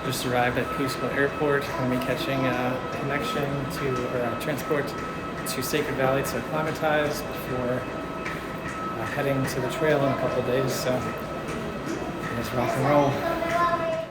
Just arrived at Cusco Airport. We'll be catching a connection to transport to Sacred Valley to acclimatize before heading to the trail in a couple days. So let's rock and roll.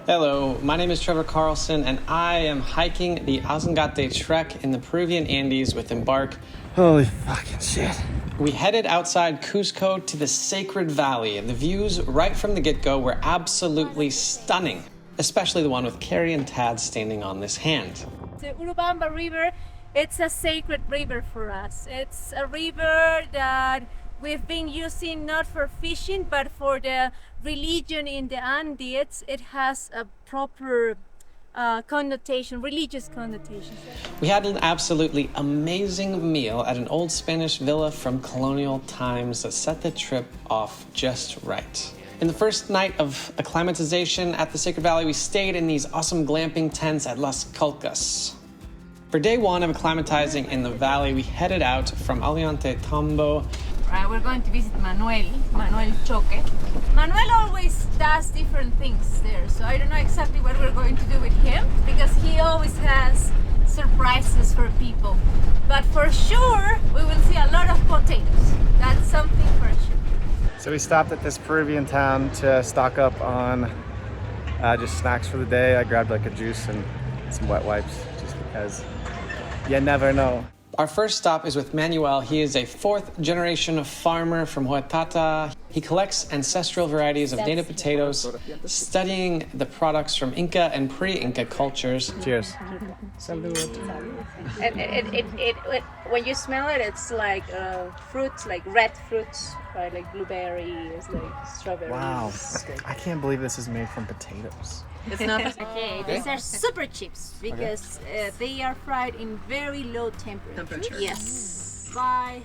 Hello, my name is Trevor Carlson, and I am hiking the Ausangate Trek in the Peruvian Andes with Embark. Holy fucking shit. We headed outside Cusco to the Sacred Valley, and the views right from the get-go were absolutely stunning, especially the one with Carrie and Tad standing on this hand. The Urubamba River, it's a sacred river for us. It's a river that we've been using not for fishing, but for the religion in the Andes. It has a proper connotation, religious connotation. We had an absolutely amazing meal at an old Spanish villa from colonial times that set the trip off just right. In the first night of acclimatization at the Sacred Valley, we stayed in these awesome glamping tents at Las Culcas. For day one of acclimatizing in the valley, we headed out from Ollantaytambo. We're going to visit Manuel Choque. Manuel always does different things there, so I don't know exactly what we're going to do with him, because he always has surprises for people. But for sure, we will see a lot of potatoes. That's something for sure. So we stopped at this Peruvian town to stock up on just snacks for the day. I grabbed like a juice and some wet wipes just because you never know. Our first stop is with Manuel. He is a fourth generation farmer from Huetata. He collects ancestral varieties of native potatoes, studying the products from Inca and pre-Inca cultures. Cheers. And when you smell it, it's like fruits, like red fruits, right? Like blueberries, like strawberries. Wow. I can't believe this is made from potatoes. It's not okay. These are super chips because they are fried in very low temperature. Yes. By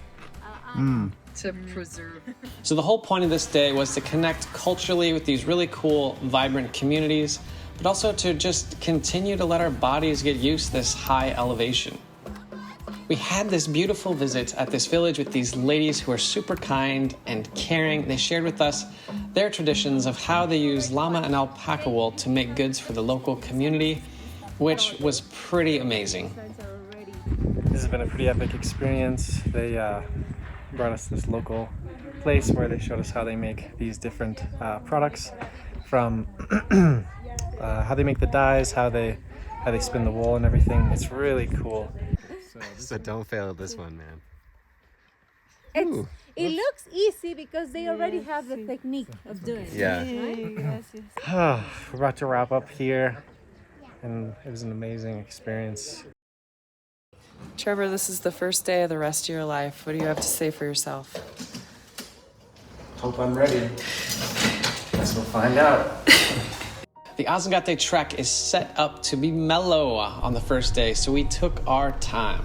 to preserve. So the whole point of this day was to connect culturally with these really cool, vibrant communities, but also to just continue to let our bodies get used to this high elevation. We had this beautiful visit at this village with these ladies who are super kind and caring. They shared with us their traditions of how they use llama and alpaca wool to make goods for the local community, which was pretty amazing. This has been a pretty epic experience. They brought us to this local place where they showed us how they make these different products, from how they make the dyes, how they spin the wool and everything. It's really cool. So don't fail at this one, man. It looks easy because they already have the technique of doing it. Yeah. We're about to wrap up here, and it was an amazing experience. Trevor, this is the first day of the rest of your life. What do you have to say for yourself? Hope I'm ready. Guess we'll find out. The Ausangate Trek is set up to be mellow on the first day, so we took our time.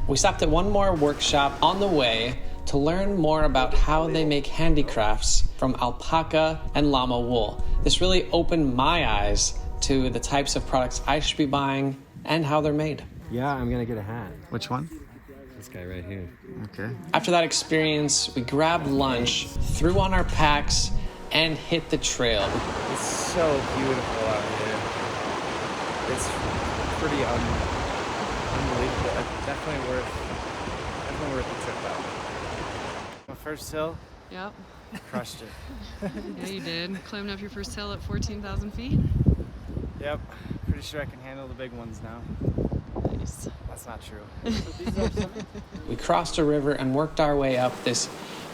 We stopped at one more workshop on the way to learn more about how they make handicrafts from alpaca and llama wool. This really opened my eyes to the types of products I should be buying and how they're made. Yeah, I'm gonna get a hat. Which one? This guy right here. Okay. After that experience, we grabbed lunch, threw on our packs, and hit the trail. It's so beautiful out here. It's pretty unbelievable. Definitely worth the trip out. My first hill, Yep. crushed it. Yeah, you did. Climbing up your first hill at 14,000 feet. Yep, pretty sure I can handle the big ones now. Nice. That's not true. We crossed a river and worked our way up this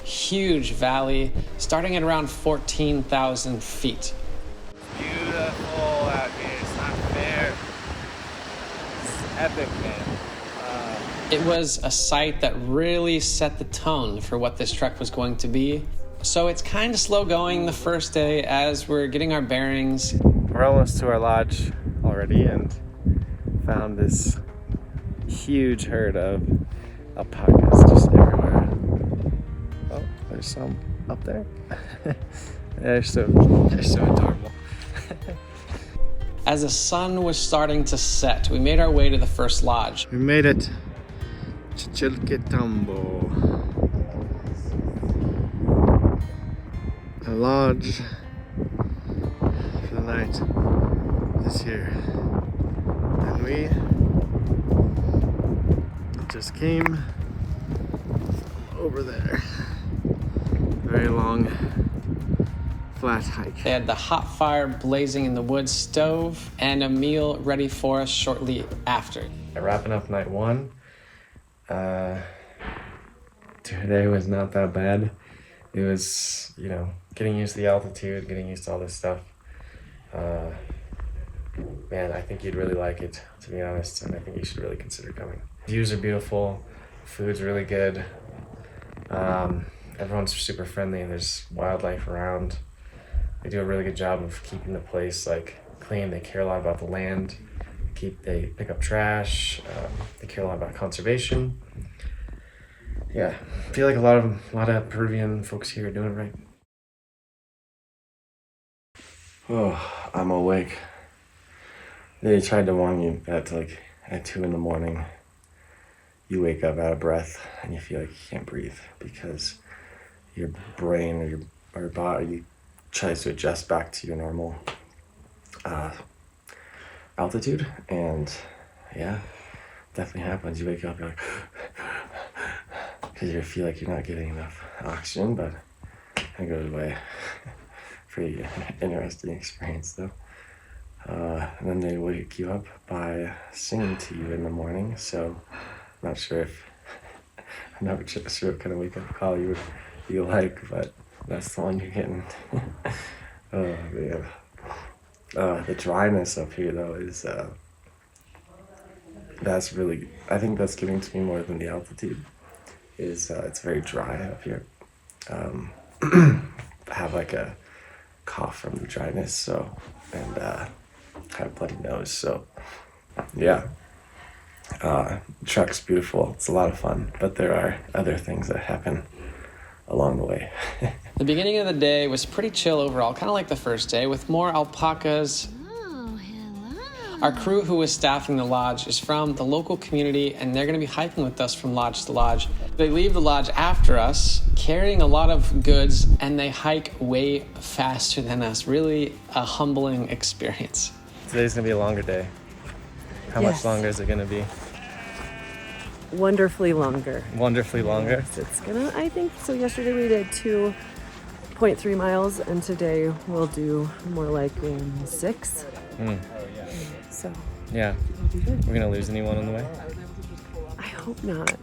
huge valley, starting at around 14,000 feet. Beautiful out here. It's not fair. It's epic, man. It was a site that really set the tone for what this trek was going to be. So it's kind of slow going the first day as we're getting our bearings. We're almost to our lodge already and found this huge herd of alpacas just everywhere. Oh, there's some up there. they're so adorable. As the sun was starting to set, we made our way to the first lodge. We made it. Chilquetambo. A lodge for the night is here. just came over there. Very long, flat hike. They had the hot fire blazing in the wood stove and a meal ready for us shortly after. Wrapping up night one. Today was not that bad. It was, getting used to the altitude, getting used to all this stuff. Man, I think you'd really like it, to be honest, and I think you should really consider coming. Views are beautiful, food's really good. Everyone's super friendly, and there's wildlife around. They do a really good job of keeping the place clean. They care a lot about the land. They pick up trash. They care a lot about conservation. Yeah, I feel like a lot of Peruvian folks here are doing it right. Oh, I'm awake. They tried to warn you that at 2 a.m, you wake up out of breath and you feel like you can't breathe because your brain or your body tries to adjust back to your normal altitude. And yeah, definitely happens. You wake up, you're like, because you feel like you're not getting enough oxygen, but it goes away. Pretty interesting experience though. And then they wake you up by singing to you in the morning. So I'm not sure what kind of wake up call you like, but that's the one you're getting. Oh man. The dryness up here though is I think that's getting to me more than the altitude. It's very dry up here. I have a cough from the dryness, and have a bloody nose, so yeah. Trek's beautiful, it's a lot of fun, but there are other things that happen along the way. The beginning of the day was pretty chill overall, kind of like the first day, with more alpacas. Oh, hello. Our crew who was staffing the lodge is from the local community, and they're going to be hiking with us from lodge to lodge. They leave the lodge after us, carrying a lot of goods, and they hike way faster than us. Really a humbling experience. Today's gonna be a longer day. How much longer is it gonna be? Wonderfully longer. Wonderfully longer? It's gonna, I think, so yesterday we did 2.3 miles, and today we'll do more like 6. So Yeah. it'll be good. We're gonna lose anyone on the way? I hope not.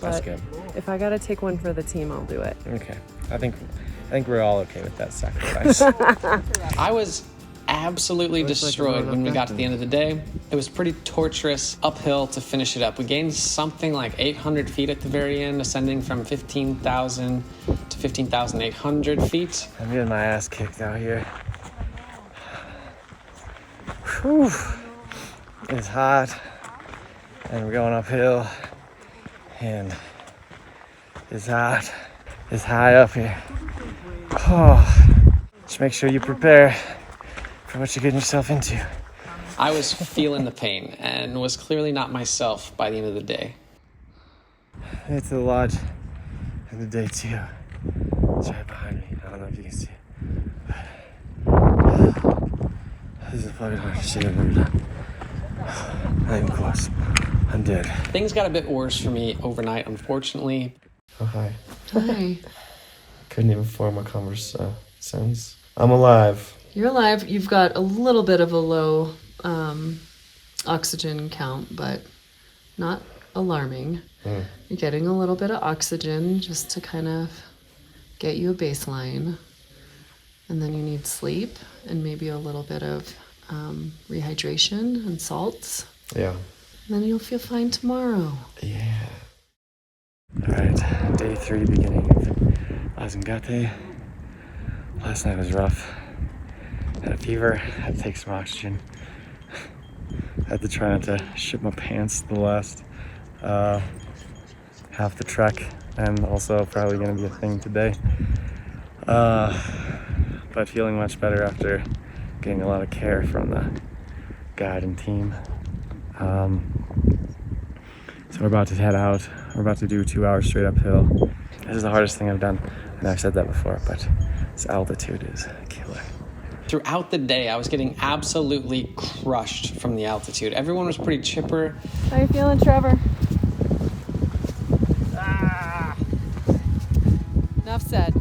That's But good. if I gotta take one for the team, I'll do it. Okay. I think we're all okay with that sacrifice. I was absolutely destroyed when we got to the end of the day. It was pretty torturous uphill to finish it up. We gained something like 800 feet at the very end, ascending from 15,000 to 15,800 feet. I'm getting my ass kicked out here. Whew. It's hot, and we're going uphill, and it's hot. It's high up here. Oh, just make sure you prepare for what you're getting yourself into. I was feeling the pain and was clearly not myself by the end of the day. Made it to the lodge in the day 2. It's right behind me. I don't know if you can see it. This is the fucking hardest shit I've ever done. Not even close. I'm dead. Things got a bit worse for me overnight, unfortunately. Oh, hi. Hi. Couldn't even form a sentence. I'm alive. You're alive. You've got a little bit of a low oxygen count, but not alarming. You're getting a little bit of oxygen just to kind of get you a baseline. And then you need sleep and maybe a little bit of rehydration and salts. Yeah. And then you'll feel fine tomorrow. Yeah. All right, day 3, beginning of Ausangate. Last night was rough. Had a fever, had to take some oxygen. Had to try not to shit my pants the last half the trek, and also probably gonna be a thing today. But feeling much better after getting a lot of care from the guide and team. So we're about to head out. We're about to do 2 hours straight uphill. This is the hardest thing I've done. And I've said that before, but this altitude is killer. Throughout the day, I was getting absolutely crushed from the altitude. Everyone was pretty chipper. How you feeling, Trevor? Enough said.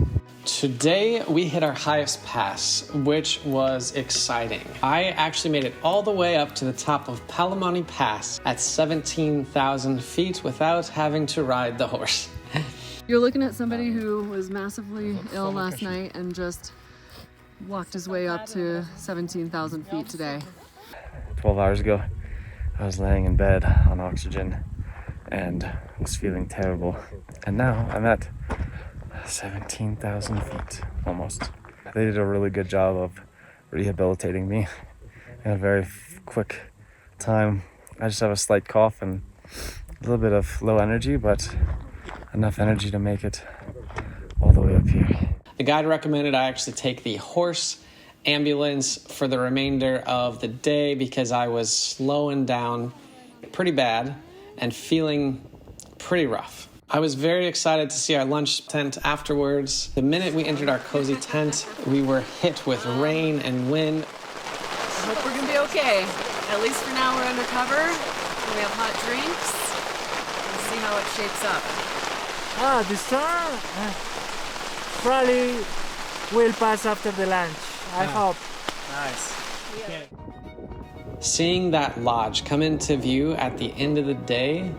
Today, we hit our highest pass, which was exciting. I actually made it all the way up to the top of Palamani Pass at 17,000 feet without having to ride the horse. You're looking at somebody who was massively ill last night and just walked his way up to 17,000 feet today. 12 hours ago, I was laying in bed on oxygen and was feeling terrible. And now I'm at 17,000 feet, almost. They did a really good job of rehabilitating me in a very quick time. I just have a slight cough and a little bit of low energy, but enough energy to make it all the way up here. The guide recommended I actually take the horse ambulance for the remainder of the day because I was slowing down pretty bad and feeling pretty rough. I was very excited to see our lunch tent afterwards. The minute we entered our cozy tent, we were hit with rain and wind. I hope we're gonna be okay. At least for now, we're undercover. We have hot drinks. Let's see how it shapes up. The sun probably will pass after the lunch. I hope. Nice. Seeing that lodge come into view at the end of the day,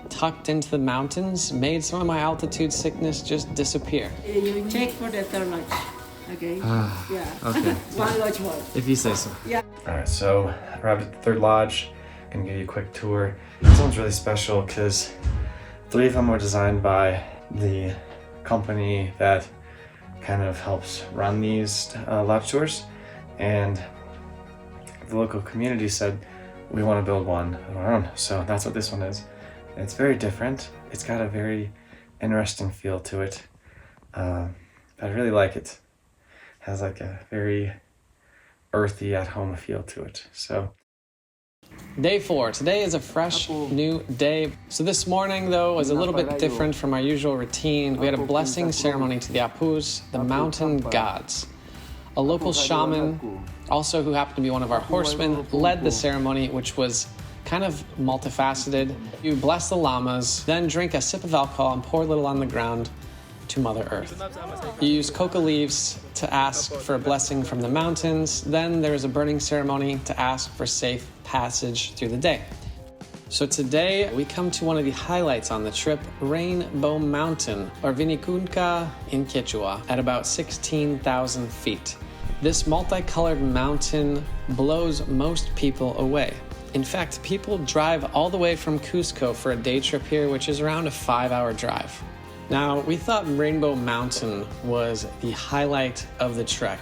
tucked into the mountains, made some of my altitude sickness just disappear. You check for the third lodge, okay? Yeah. Okay. One lodge more. If you say so. Yeah. Alright, so arrived at the third lodge. Gonna give you a quick tour. This one's really special because 3 of them were designed by the company that kind of helps run these lodge tours, and the local community said we want to build one of our own, so that's what this one is. It's very different. It's got a very interesting feel to it. I really like it. It has like a very earthy, at-home feel to it. So Day 4. Today is a fresh new day. So this morning, though, was a little bit different from our usual routine. We had a blessing ceremony to the Apus, the mountain gods. A local shaman, also who happened to be one of our horsemen, led the ceremony, which was kind of multifaceted. You bless the llamas, then drink a sip of alcohol and pour a little on the ground to Mother Earth. You use coca leaves to ask for a blessing from the mountains. Then there's a burning ceremony to ask for safe passage through the day. So today we come to one of the highlights on the trip, Rainbow Mountain, or Vinicunca in Quechua, at about 16,000 feet. This multicolored mountain blows most people away. In fact, people drive all the way from Cusco for a day trip here, which is around a 5-hour drive. Now, we thought Rainbow Mountain was the highlight of the trek,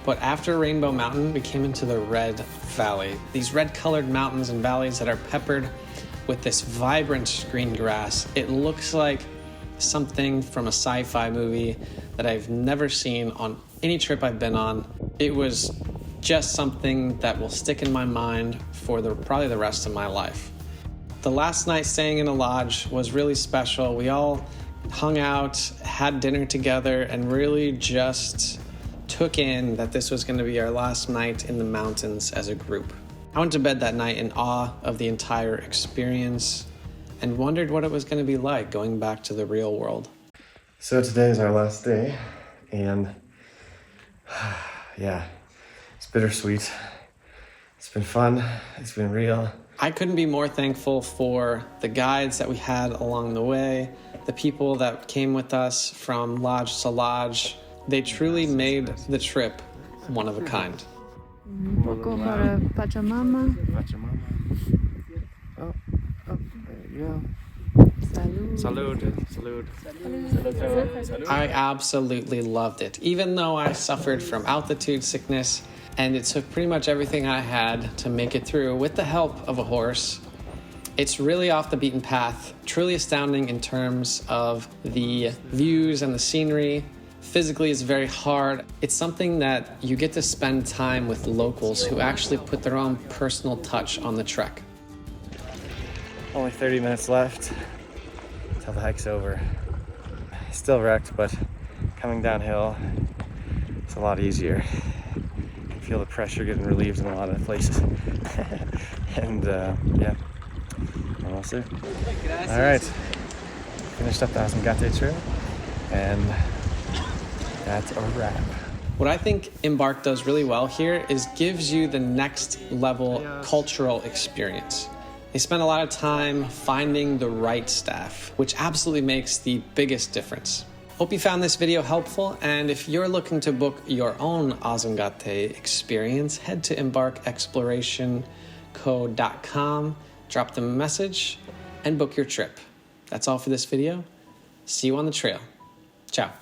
but after Rainbow Mountain, we came into the Red Valley. These red-colored mountains and valleys that are peppered with this vibrant green grass. It looks like something from a sci-fi movie that I've never seen on any trip I've been on. It was just something that will stick in my mind for probably the rest of my life. The last night staying in a lodge was really special. We all hung out, had dinner together, and really just took in that this was going to be our last night in the mountains as a group. I went to bed that night in awe of the entire experience and wondered what it was going to be like going back to the real world. So today is our last day, and yeah, it's bittersweet. It's been fun, it's been real. I couldn't be more thankful for the guides that we had along the way, the people that came with us from lodge to lodge. They truly made the trip one of a kind. Un poco para Pachamama. Oh, there you go. Salud. Salud. I absolutely loved it, even though I suffered from altitude sickness, and it took pretty much everything I had to make it through with the help of a horse. It's really off the beaten path, truly astounding in terms of the views and the scenery. Physically, it's very hard. It's something that you get to spend time with locals who actually put their own personal touch on the trek. Only 30 minutes left till the hike's over. Still wrecked, but coming downhill, it's a lot easier. You can feel the pressure getting relieved in a lot of places. And yeah, and we'll see. All right, finished up the Ausangate Trail, and that's a wrap. What I think Embark does really well here is gives you the next level cultural experience. They spend a lot of time finding the right staff, which absolutely makes the biggest difference. Hope you found this video helpful, and if you're looking to book your own Ausangate experience, head to embarkexplorationco.com, drop them a message, and book your trip. That's all for this video. See you on the trail. Ciao.